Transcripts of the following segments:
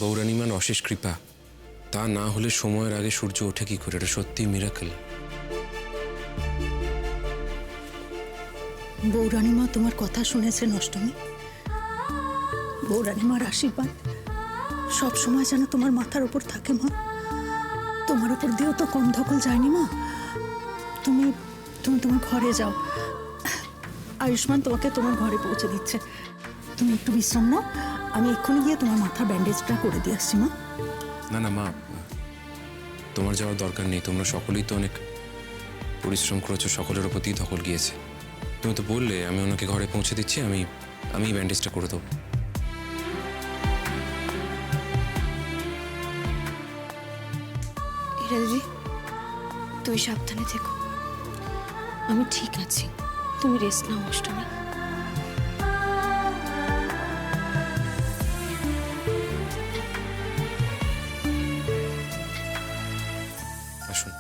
বৌরানিমার অশেষ কৃপা। তা না হলে সময়ের আগে সূর্য ওঠে কি করে? এটা সত্যি মিরাকেল। বৌরানিমা তোমার কথা শুনেছেন অষ্টমী। বৌরানিমার আশীর্বাদ সব সময় যেন তোমার মাথার উপর থাকে মা। তোমার উপর দিয়েও তো কম ধকল যায়নি মা। তুমি তুমি তোমার ঘরে যাও, আয়ুষ্মান তোমাকে তোমার ঘরে পৌঁছে দিচ্ছে। তুমি একটু বিশ্রাম নাও, আমি এক্ষুনি গিয়ে তোমার মাথার ব্যান্ডেজটা করে দিয়ে আসছি মা। না না মা, তোমার যাওয়ার দরকার নেই। তোমরা সকলেই তো অনেক পরিশ্রম করেছো, সকলের ওপর দিয়ে ধকল গিয়েছে। তুমি তো বললে আমি ওনাকে ঘরে পৌঁছে দিচ্ছি, আমি ব্যান্ডেজটা করে দেবো। হীরা দিদি, তুই সাবধানে থেকো। আমি ঠিক আছি, তুমি রেস্ট নাও অষ্টমী। আসুন।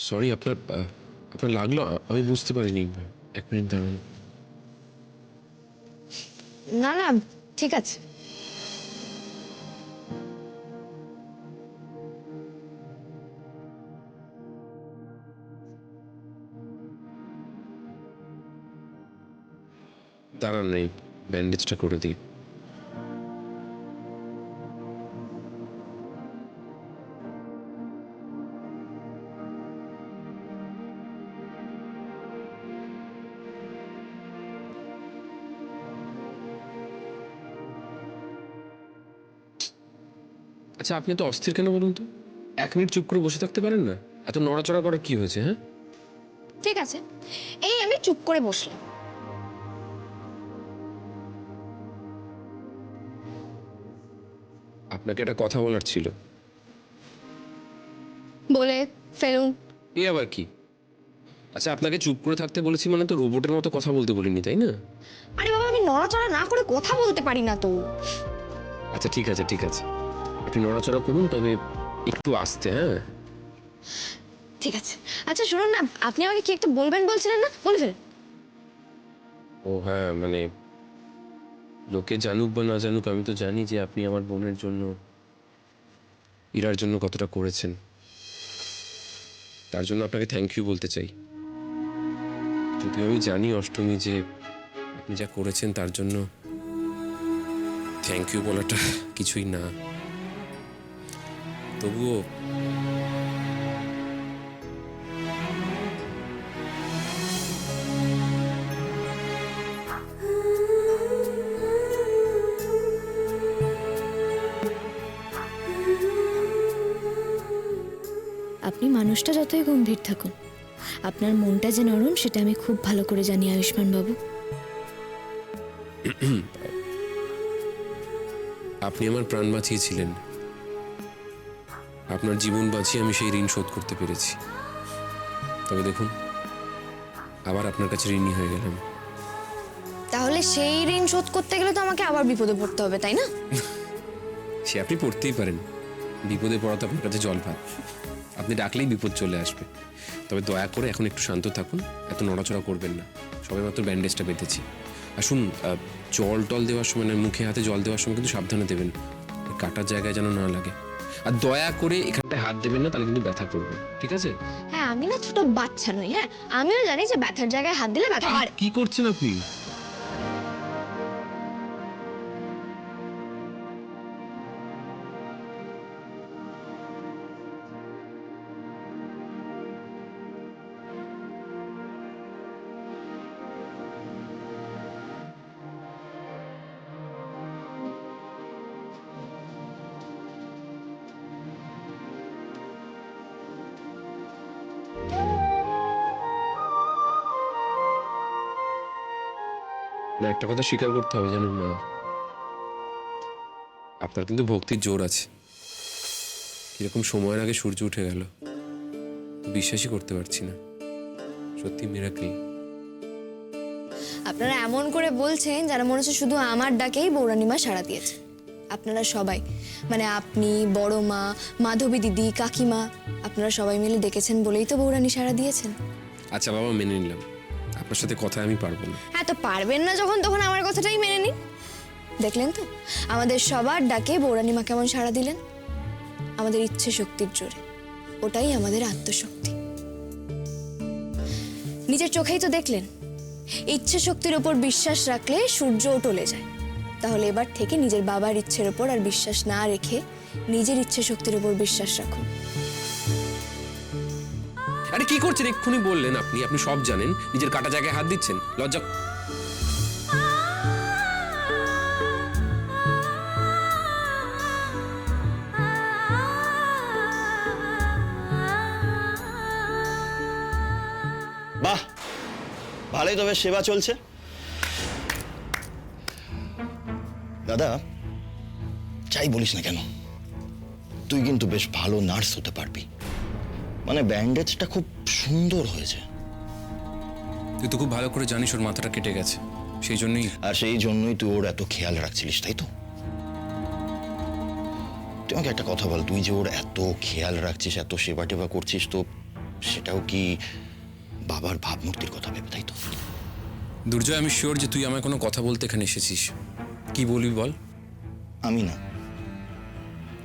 সরি, আপনার লাগলো? আমি বুঝতে পারিনি। এক মিনিট দাঁড়ান। না না, ঠিক আছে। দাঁড়ান, এই ব্যান্ডেজটা করে দিই। আচ্ছা, আপনি তো অস্থির কেন বলুন তো? 1 মিনিট চুপ করে বসে থাকতে পারেন না? এত নড়াচড়া করার কি হয়েছে? হ্যাঁ, ঠিক আছে, এই আমি চুপ করে বসলাম। আপনাকে একটা কথা বলার ছিল। বলে ফেলুন। এ আবার কি? আচ্ছা, আপনাকে চুপ করে থাকতে বলেছি মানে তো রোবটের মতো কথা বলতে বলিনি, তাই না? আরে বাবা, আমি নড়াচড়া না করে কথা বলতে পারি না তো। আচ্ছা ঠিক আছে, ঠিক আছে, আপনি নড়াচড়া করুন, তবে একটু আস্তে। হ্যাঁ, ঠিক আছে। আচ্ছা শুনুন না, আপনি আমাকে কি একটা বলবেন বলছিলেন না, বলে ফেলেন। ও হ্যাঁ, মানে লোকে জানুক বা না জানুক, আমি তো জানি যে আপনি আমার বোনের জন্য, ইরার জন্য কতটা করেছেন। তার জন্য আপনাকে থ্যাংক ইউ বলতে চাই। যদিও আমি জানি অষ্টমী যে আপনি যা করেছেন তার জন্য থ্যাংক ইউ বলাটা কিছুই না, তবুও আপনি মানুষটা যতই গম্ভীর থাকুন, আপনার মনটা যে নরম সেটা আমি খুব ভালো করে জানি আয়ুষ্মান বাবু। আপনি আমার প্রাণ বাঁচিয়েছিলেন। আপনার জীবন বাঁচিয়ে আমি সেই ঋণ শোধ করতে পেরেছি। তবে দেখুন, আবার আপনার কাছে ঋণী হয়ে গেলাম। তাহলে সেই ঋণ শোধ করতে গেলে তো আমাকে আবার বিপদে পড়তে হবে, তাই না? সে আপনি পড়তেই পারেন, বিপদে পড়া তো আপনার কাছে জল ভাত। আপনি ডাকলেই বিপদ চলে আসবে। তবে দয়া করে এখন একটু শান্ত থাকুন, এত নড়াচড়া করবেন না। সবেমাত্র ব্যান্ডেজটা বেঁধেছি। আসুন, জল টল দেওয়ার সময় না, মুখে হাতে জল দেওয়ার সময় কিন্তু সাবধানে দেবেন, কাটার জায়গায় যেন না লাগে। আর দয়া করে এখানটায় হাত দেবেন না, তাহলে কিন্তু ব্যথা করবে, ঠিক আছে? হ্যাঁ, আমি না ছোট বাচ্চা নই। হ্যাঁ, আমিও জানি যে ব্যথার জায়গায় হাত দিলে ব্যথা হয়। কি করছেন আপনি? না, একটা কথা স্বীকার করতে হবে, জানেন না, আপনার কিন্তু ভক্তির জোর আছে। কিরকম সময়ের আগে সূর্য উঠে গেল, বিশ্বাসই করতে পারছি না, সত্যি মিরাকেল। আপনারা এমন করে বলছেন যেন মনে হচ্ছে শুধু আমার ডাকেই বৌরানীমা সাড়া দিয়েছে। আপনারা সবাই, মানে আপনি, বড় মা, মাধবী দিদি, কাকিমা, আপনারা সবাই মিলে ডেকেছেন বলেই তো বৌরানী সাড়া দিয়েছেন। আচ্ছা বাবা, মেনে নিলাম, আপনার সাথে কথা আমি পারবো না। হ্যাঁ, তো পারবেন না যখন, তখন আমার কথাটাই মেনে নিন। দেখলেন তো আমাদের সবার ডাকে বৌরানীমা কেমন সাড়া দিলেন, আমাদের ইচ্ছে শক্তির জোরে। ওটাই আমাদের আত্মশক্তি। নিজের চোখেই তো দেখলেন, ইচ্ছে শক্তির ওপর বিশ্বাস রাখলে সূর্যও টলে যায়। তাহলে এবার থেকে নিজের বাবার ইচ্ছের ওপর আর বিশ্বাস না রেখে নিজের ইচ্ছে শক্তির ওপর বিশ্বাস রাখুন। আরে কি করছেন? এক্ষুনি বললেন আপনি আপনি সব জানেন, নিজের কাটা জায়গায় হাত দিচ্ছেন, লজ্জা। বাহ, ভালোই তবে সেবা চলছে। দাদা, যাই বলিস না কেন, তুই কিন্তু বেশ ভালো নার্স হতে পারবি। মানে ব্যান্ডেজটা খুব সুন্দর হয়েছে। তুই তো খুব ভালো করে জানিস ওর মাথাটা কেটে গেছে, সেই জন্যই। আর সেই জন্যই তুই ওর এত খেয়াল রাখছিলিস, তাই তো? তুই আমাকে একটা কথা বল, তুই যে ওর এত খেয়াল রাখছিস, এত সেবা টেবা করছিস, তো সেটাও কি বাবার ভাবমূর্তির কথা ভেবে, তাই তো? দুর্জয়, আমি শিওর যে তুই আমায় কোনো কথা বলতে এখানে এসেছিস। কি বলবি বল। আমি না,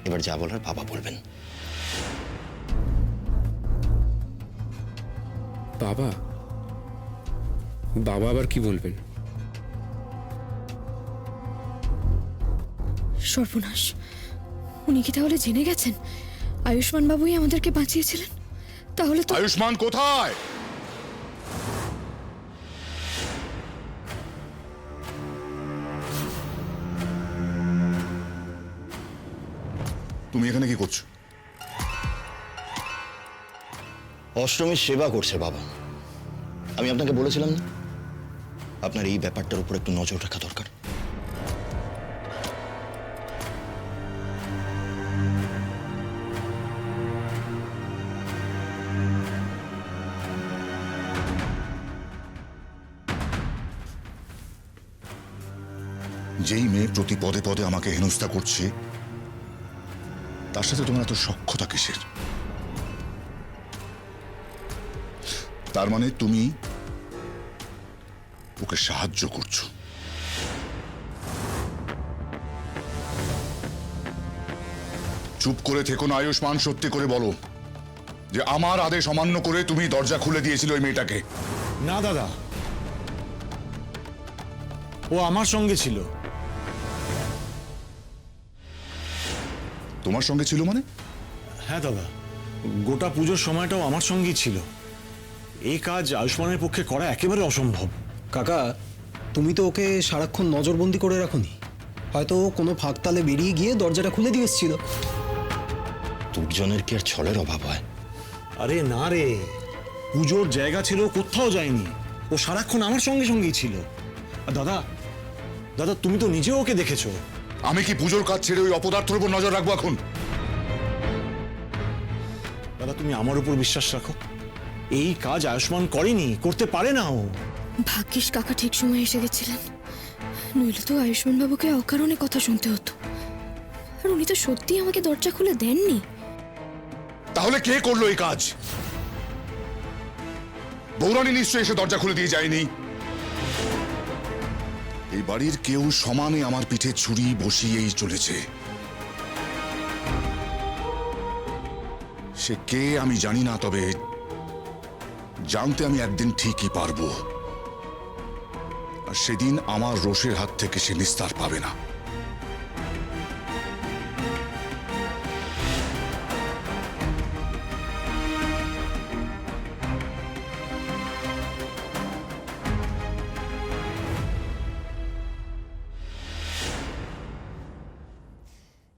এবার যা বলার বাবা বলবেন। বাবা? বাবা আবার কি বলবেন? সর্বনাশ, উনি কি তাহলে জেনে গেছেন আয়ুষ্মান বাবুই আমাদেরকে বাঁচিয়েছিলেন? তাহলে তো আয়ুষ্মান কোথায়? তুমি এখানে কি করছো? অষ্টমীর সেবা করছে বাবা। আমি আপনাকে বলেছিলাম না, আপনার এই ব্যাপারটার উপর একটু নজর রাখা দরকার। যেই মেয়ে প্রতি পদে পদে আমাকে হেনস্থা করছে, তার সাথে তোমার এত সখ্যতা কিসের? তার মানে তুমি ওকে সাহায্য করছো। চুপ করে থেকো না আয়ুষ্মান, সত্যি করে বলো যে আমার আদেশ অমান্য করে তুমি দরজা খুলে দিয়েছিল ওই মেয়েটাকে। না দাদা, ও আমার সঙ্গে ছিল। তোমার সঙ্গে ছিল মানে? হ্যাঁ দাদা, গোটা পুজোর সময়টাও আমার সঙ্গেই ছিল। এই কাজ আয়ুষ্মানের পক্ষে করা একেবারে অসম্ভব। কাকা, তুমি তো ওকে সারাক্ষণ নজরবন্দি করে রাখোনি? হয়তো ও কোনো ফাঁকতালে বেরিয়ে গিয়ে দরজাটা খুলে দিয়ে এসেছিল। দুর্জনের কি আর ছলের অভাব হয়? আরে না রে, পুজোর জায়গা ছিল, কোথাও যায়নি। ও সারাক্ষণ আমার সঙ্গে সঙ্গেই ছিল। আর দাদা, দাদা তুমি তো নিজেও ওকে দেখেছো। আমি কি পুজোর কাজ ছেড়ে ওই অপদার্থের উপর নজর রাখবো এখন? দাদা তুমি আমার উপর বিশ্বাস রাখো, এই কাজ আয়ুষ্মান করেনি, করতে পারে না ও। ভাগ্যিস কাকা ঠিক সময় এসে গেছিলেন, নইলে তো আয়ুষ্মান বাবুকে অকারণে কথা শুনতে হতো। আর উনি তো সত্যি আমাকে দরজা খুলে দেননি। তাহলে কে করলো এই কাজ? বৌরানী নিশ্চয়ই এসে দরজা খুলে দিয়ে যায়নি। এই বাড়ির কেউ সমানে আমার পিঠে ছুরি বসিয়েই চলেছে। সে কে আমি জানি না, তবে জানতে আমি একদিন ঠিকই পারবো। আর সেদিন আমার রোষের হাত থেকে সে নিস্তার পাবে না।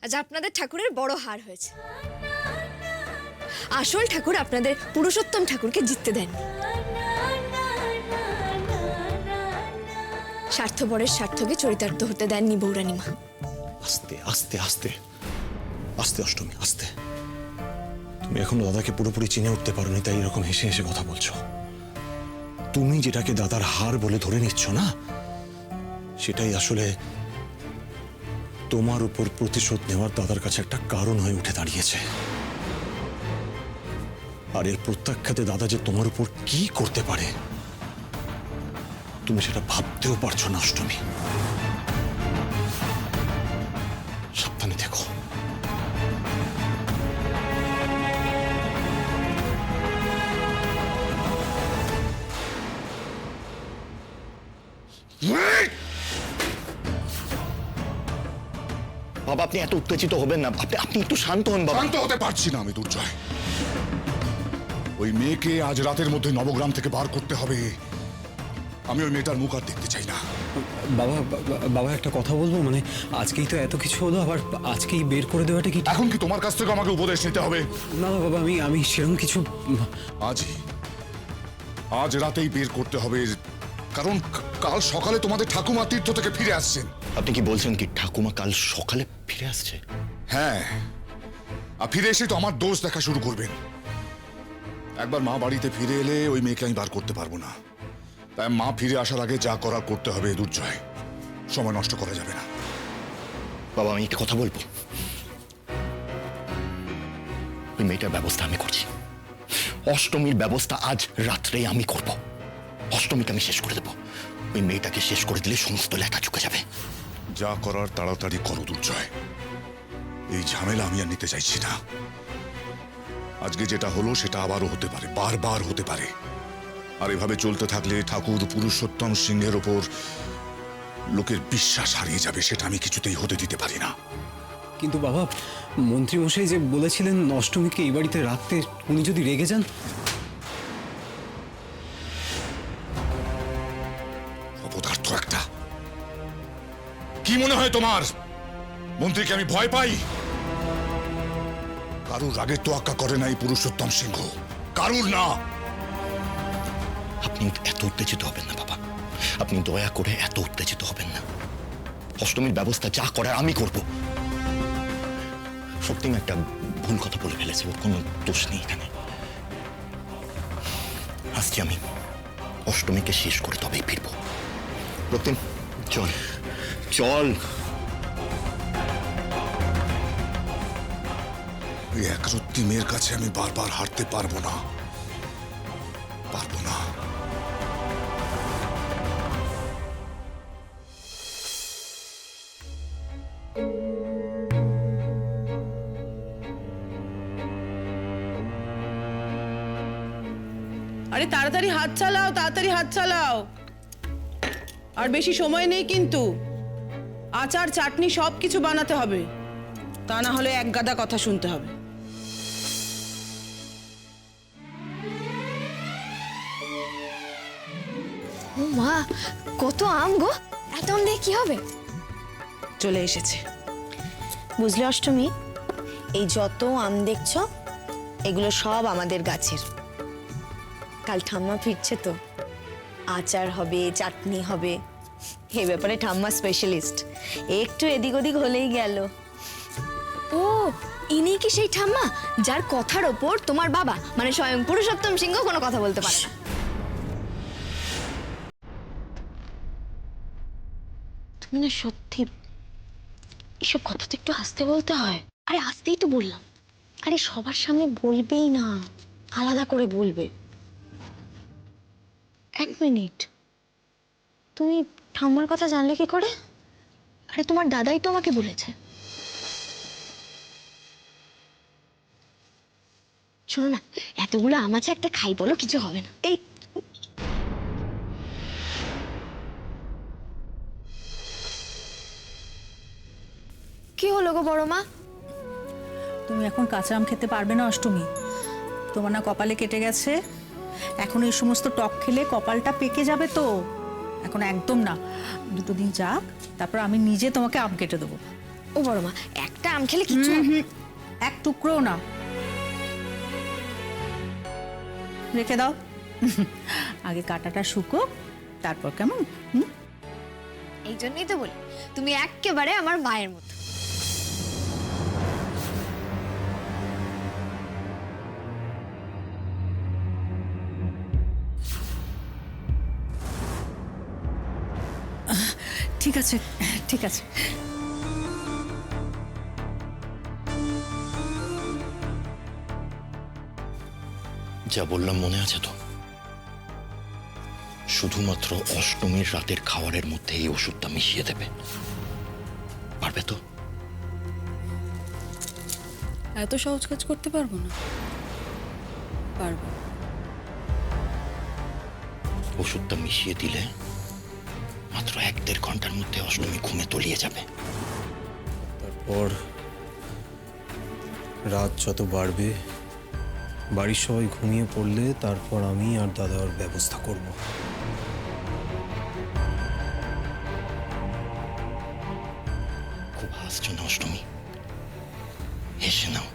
আজ আপনাদের ঠাকুরের বড় হার হয়েছে। আসল ঠাকুর আপনাদের পুরুষোত্তম ঠাকুরকে জিততে দেন। স্বার্থপরের স্বার্থকে চরিতার্থ হতে দেননি বৌরানীমা। আস্তে আস্তে আস্তে আস্তে অষ্টমী, আস্তে। তুমি এখনো দাদাকে পুরোপুরি চিনে উঠতে পারোনি, তাই এরকম হেসে হেসে কথা বলছো। তুমি যেটাকে দাদার হার বলে ধরে নিচ্ছ না, সেটাই আসলে তোমার উপর প্রতিশোধ নেওয়ার দাদার কাছে একটা কারণ হয়ে উঠে দাঁড়িয়েছে। আর এর প্রত্যাখ্যাতে দাদা যে তোমার উপর কি করতে পারে তুমি সেটা ভাবতেও পারছো না অষ্টমী। সাবধানে দেখো। বাবা আপনি এত উত্তেজিত হবেন না, আপনি একটু শান্ত হন বাবা। শান্ত হতে পারছি না আমি দুর্জয়। ওই মেয়েকে আজ রাতের মধ্যে নবগ্রাম থেকে বার করতে হবে। আমি ওই মেয়েটার মুখ আর দেখতে চাই না। বাবা বাবা একটা কথা বলবো, মানে আজকেই তো এত কিছু হলো, আবার আজকেই বের করে দেওয়াটা কি? এখন কি তোমার কাছ থেকে আমাকে উপদেশ নিতে হবে? না না বাবা, আমি সেরকম কিছু। আজ রাতেই বের করতে হবে, কারণ কাল সকালে তোমাদের ঠাকুমা তীর্থ থেকে ফিরে আসছেন। আপনি কি বলছেন কি ঠাকুমা কাল সকালে ফিরে আসছে? হ্যাঁ, আর ফিরে এসে তো আমার দোষ দেখা শুরু করবেন। একবার মা বাড়িতে ফিরে এলে ওই মেয়েকে আমি বার করতে পারবো না। তাই মা ফিরে আসার আগে যা করার করতে হবে দুর্জয়, সময় নষ্ট করা যাবে না। বাবা আমি একটা কথা বলবো, ওই মেয়েটার ব্যবস্থা আমি করছি। অষ্টমীর ব্যবস্থা আজ রাত্রেই আমি করব। অষ্টমীকে আমি শেষ করে দেবো। ওই মেয়েটাকে শেষ করে দিলে সমস্ত লেখা চুকে যাবে। যা করার তাড়াতাড়ি করো দুর্জয়, এই ঝামেলা আমি আর নিতে চাইছি না। আজকে যেটা হলো সেটা আবারও হতে পারে, বারবার হতে পারে। আর এভাবে চলতে থাকলে ঠাকুর পুরুষোত্তম সিংহের ওপর লোকের বিশ্বাস হারিয়ে যাবে, সেটা আমি কিছুতেই হতে দিতে পারি না। কিন্তু বাবা, মন্ত্রীমশাই যে বলেছিলেন অষ্টমীকে এই বাড়িতে রাখতে, উনি যদি রেগে যান? অপদার্থ একটা। কি মনে হয় তোমার মন্ত্রীকে আমি ভয় পাই? কারুর রাগের তোয়াক্কা করে নাই পুরুষোত্তম সিংহ, কারুর না। আপনি এত উত্তেজিত হবেন না বাবা, আপনি দয়া করে এত উত্তেজিত হবেন না। অষ্টমীর ব্যবস্থা যা করার আমি করব। সত্যি একটা ভুল কথা বলে ফেলেছি, ওর কোনো দোষ নেই এখানে। আসছি আমি, অষ্টমীকে শেষ করে তবেই ফিরব। রক্তিম চল চল। ওই একরত্তি মেয়ের কাছে আমি বারবার হারতে পারবো না, পারবো না। আরে তাড়াতাড়ি হাত চালাও, তাড়াতাড়ি হাত চালাও। আর বেশি সময় নেই কিন্তু। আচার চাটনি সব কিছু বানাতে হবে, তা না হলে এক গাদা কথা শুনতে হবে। ও মা, কত আম গো! এত আম দিয়ে কি হবে? চলে এসেছে। বুঝলে অষ্টমী, এই যত আম দেখছো এগুলো সব আমাদের গাছের। কাল ঠাম্মা ফিরছে তো, আচার হবে, চাটনি হবে। এই ব্যাপারে ঠাম্মা স্পেশালিস্ট, একটু এদিক ওদিক হলেই গেল। ও, ইনি কি সেই ঠাম্মা যার কথার ওপর তোমার বাবা মানে স্বয়ং পুরুষোত্তম সিংহ কোনো কথা বলতে পারে না? তুমি না সত্যি এসব কথা তো একটু আস্তে বলতে হয়। আরে আস্তেই তো বললাম। আরে সবার সামনে বলবেই না, আলাদা করে বলবে। এক মিনিট, তুমি ঠাম্মার কথা জানলে কি করে? আরে তোমার দাদাই তো আমাকে বলেছে। শোনো না, এতগুলো আম আছে, একটা খাই বলো, কিছু হবে না। এই কি হলো গো বড় মা? তুমি এখন কাঁচা আম খেতে পারবে না অষ্টমী। তোমার না কপালে কেটে গেছে, এখন এই সমস্ত টক খেলে কপালটা পেকে যাবে তো। এখন একদম না, 2 দিন যাক, তারপর আমি নিজে তোমাকে আম কেটে দেবো। ও বড় মা, একটা আম খেলে কিছু হবে না। এক টুকরোও না, রেখে দাও। আগে কাটাটা শুকো, তারপর কেমন? এই জন্যই তো বলি, তুমি একেবারে আমার মায়ের মতো। ঠিক আছে, ঠিক আছে। যা বললাম মনে আছে তো? শুধুমাত্র অষ্টমীর রাতের খাবারের মধ্যে এই ওষুধটা মিশিয়ে দেবে। পারবে তো? এত সহজ কাজ করতে পারবো না। পারবো। ওষুধটা মিশিয়ে দিলে মাত্র 1-1.5 ঘন্টার মধ্যে অষ্টমী ঘুমে তলিয়ে যাবে। তারপর রাত যত বাড়বে, বাড়ির সবাই ঘুমিয়ে পড়লে তারপর আমি আর দাদার ব্যবস্থা করব। খুব হাসছো না অষ্টমী? হেসে নাও,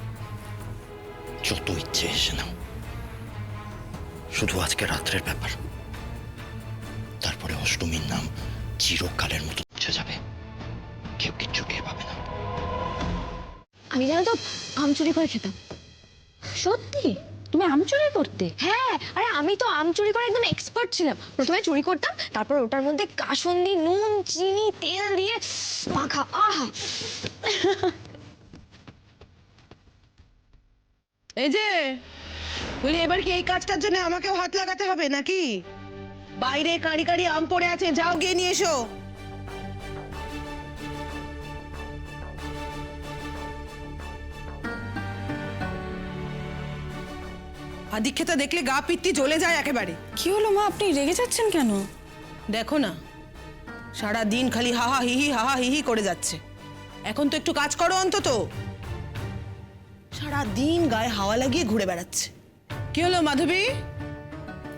যত ইচ্ছে হেসে নাও। শুধু আজকে রাত্রের ব্যাপার, তারপরে অষ্টমীর নাম চিরকালের মতো মুছে যাবে, কেউ কিচ্ছু টের পাবে না। আমি জানো তো আম চুরি করে খেতাম। সত্যি তুমি আম চুরি করতে? হ্যাঁ, আরে আমি তো আম চুরি করে একদম এক্সপার্ট ছিলাম। প্রথমে চুরি করতাম, তারপর ওটার মধ্যে কাসুন্দি, নুন, চিনি, তেল দিয়ে মাখা। আহা! এই যে বলি, এবার কি এই কাজটার জন্য আমাকেও হাত লাগাতে হবে নাকি? বাইরে কাঁড়ি কাঁড়ি আম পড়ে আছে, যাও গিয়ে নিয়ে এসো। আদিক্ষেতা দেখলে গা পিত্তি জ্বলে যায় একেবারে। কি হলো মা, আপনি রেগে যাচ্ছেন কেন? দেখো না, সারা দিন খালি হাহা হিহি করে যাচ্ছে। এখন তো একটু কাজ করো অন্তত। সারা দিন গায়ে হাওয়া লাগিয়ে ঘুরে বেড়াচ্ছে। কি হলো মাধবী,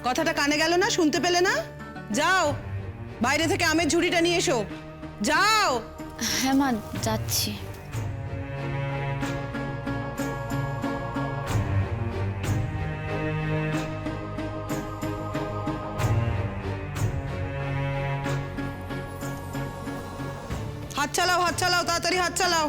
কথাটা কানে গেল না? শুনতে পেলে না? যাও বাইরে থেকে আমের ঝুড়িটা নিয়ে এসো, যাও। হ্যাঁ মা, যাচ্ছি। হাত চালাও, তাড়াতাড়ি হাত চালাও।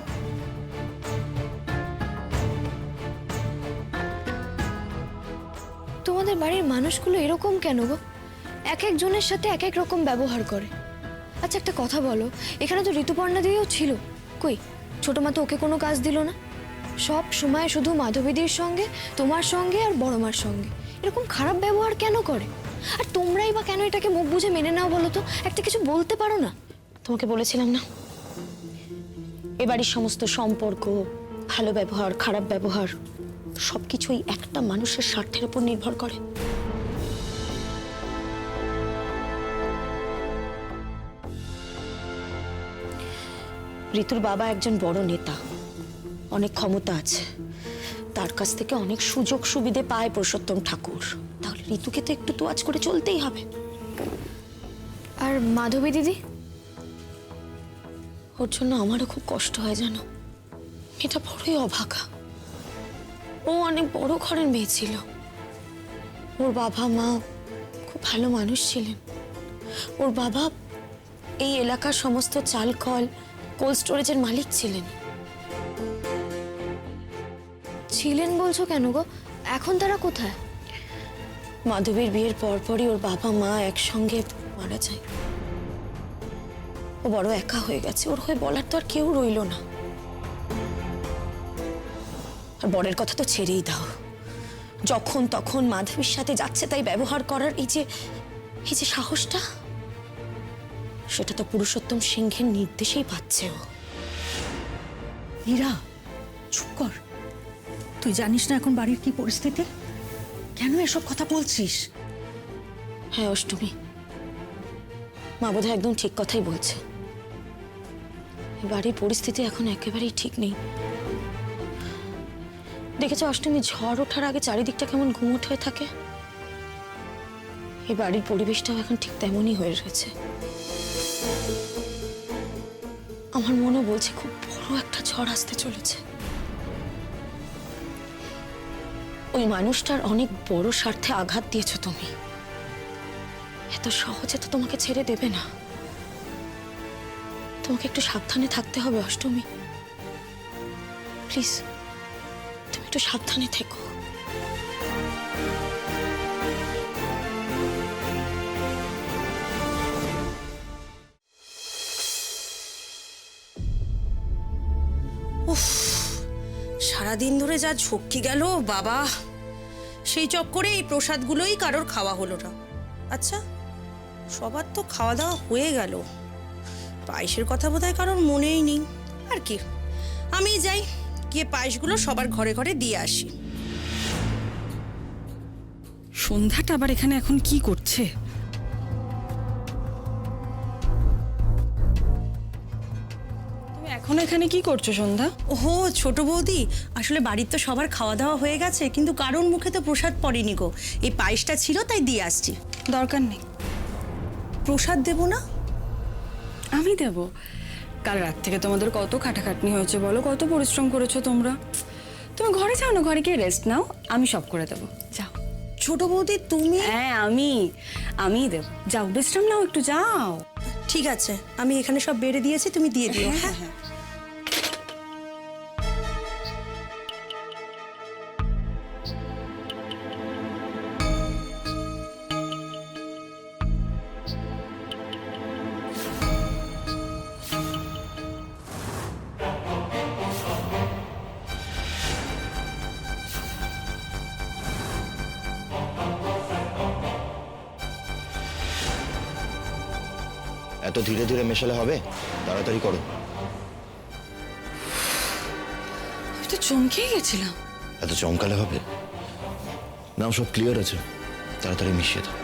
তোমাদের বাড়ির মানুষগুলো এরকম কেন গো? এক একজনের সাথে এক এক রকম ব্যবহার করে। আচ্ছা একটা কথা বলো, এখানে তো ঋতুপর্ণা দিদিও ছিল, কই ছোট মা তো ওকে কোনো কাজ দিল না। সব সময় শুধু মাধবীদির সঙ্গে, তোমার সঙ্গে আর বড় মার সঙ্গে এরকম খারাপ ব্যবহার কেন করে? আর তোমরাই বা কেন এটাকে মুখ বুঝে মেনে নাও বলো তো? একটা কিছু বলতে পারো না? তোমাকে বলেছিলাম না, এ বাড়ির সমস্ত সম্পর্ক, ভালো ব্যবহার, খারাপ ব্যবহার সবকিছুই একটা মানুষের স্বার্থের উপর নির্ভর করে। ঋতুর বাবা একজন বড় নেতা, অনেক ক্ষমতা আছে, তার কাছ থেকে অনেক সুযোগ সুবিধে পায় পুরুষোত্তম ঠাকুর। তাহলে ঋতুকে তো একটু তোয়াজ করে চলতেই হবে। আর মাধবী দিদি? ওর জন্য আমারও খুব কষ্ট হয় জানো, এটা বড়ই অভাগা। ও অনেক বড় ঘরের মেয়ে ছিল, ওর বাবা মা খুব ভালো মানুষ ছিলেন। ওর বাবা এই এলাকার সমস্ত চাল কল, কোল্ড স্টোরেজের মালিক ছিলেন। ছিলেন বলছো কেন গো? এখন তারা কোথায়? মাধবীর বিয়ের পরপরই ওর বাবা মা একসঙ্গে মারা যায়। ও বড় একা হয়ে গেছে, ওর হয়ে বলার তো আর কেউ রইল না। আর বরের কথা তো ছেড়েই দাও, যখন তখন মাধবীর সাথে যাচ্ছে তাই ব্যবহার করার এই যে সাহসটা, সেটা তো পুরুষোত্তম সিংহের নির্দেশেই পাচ্ছে ও। হীরা, চুপ কর। তুই জানিস না এখন বাড়ির কি পরিস্থিতি? কেন এসব কথা বলছিস? হ্যাঁ অষ্টমী, মা বোধহয় একদম ঠিক কথাই বলছে। এই বাড়ির পরিস্থিতি এখন একেবারেই ঠিক নেই। দেখেছো অষ্টমী, ঝড় ওঠার আগে চারিদিকটা কেমন গুমোট হয়ে থাকে, এই বাড়ির পরিবেশটাও এখন ঠিক তেমনই হয়ে রয়েছে। আমার মনে বলছে খুব বড় একটা ঝড় আসতে চলেছে। ওই মানুষটার অনেক বড় স্বার্থে আঘাত দিয়েছো তুমি, এত সহজে তো তোমাকে ছেড়ে দেবে না। তোমাকে একটু সাবধানে থাকতে হবে অষ্টমী, প্লিজ তুমি একটু সাবধানে থেকো। সারাদিন ধরে যা ঝক্কি গেল বাবা, সেই চক্করে এই প্রসাদগুলোই কারোর খাওয়া হলো না। আচ্ছা, সবার তো খাওয়া দাওয়া হয়ে গেল, পায়েসের কথা বোধহয় কারোর মনেই নেই। আর কি, আমি যাই, গিয়ে পায়েসগুলো সবার ঘরে ঘরে দিয়ে আসি। সন্ধ্যাটা আবার এখানে এখন কি করছে? তুমি এখন এখানে কি করছো সন্ধ্যা? ওহো ছোট বৌদি, আসলে বাড়ির তো সবার খাওয়া দাওয়া হয়ে গেছে, কিন্তু কারোর মুখে তো প্রসাদ পড়েনি গো। এই পায়েসটা ছিল তাই দিয়ে আসছি। দরকার নেই। প্রসাদ দেবো না? আমি দেব। কাল রাত থেকে তোমাদের কত খাটাখাটনি হয়েছে বলো, কত পরিশ্রম করেছো তোমরা। তুমি ঘরে যাও না, ঘরে গিয়ে রেস্ট নাও, আমি সব করে দেবো। যাও। ছোট বৌদি তুমি? হ্যাঁ আমি দেব। যাও বিশ্রাম নাও, একটু যাও। ঠিক আছে, আমি এখানে সব বেড়ে দিয়েছি, তুমি দিয়ে দিও। হ্যাঁ হ্যাঁ। এত ধীরে ধীরে মেশালে হবে? তাড়াতাড়ি করো। আমি তো চমকেই গেছিলাম। এত চমকালে হবে? নাও, সব ক্লিয়ার আছে, তাড়াতাড়ি মিশিয়ে দাও।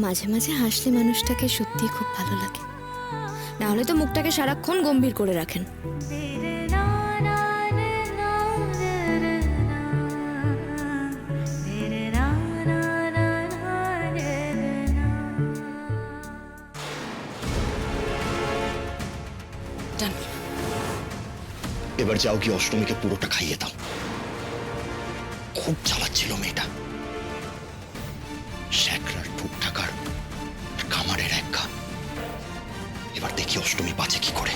মাঝে মাঝে হাসলে মানুষটাকে সত্যিই খুব ভালো লাগে, না হলে তো মুখটাকে সারাক্ষণ গম্ভীর করে রাখেন। এবার যাও, কি অষ্টমীকে পুরোটা খাইয়ে দাও। খুব জ্বালাচ্ছিল মেয়েটা, শ্যাকরার ঠুক ঠাকার কামারের এক ঘা। এবার দেখি অষ্টমী বাঁচে কি করে।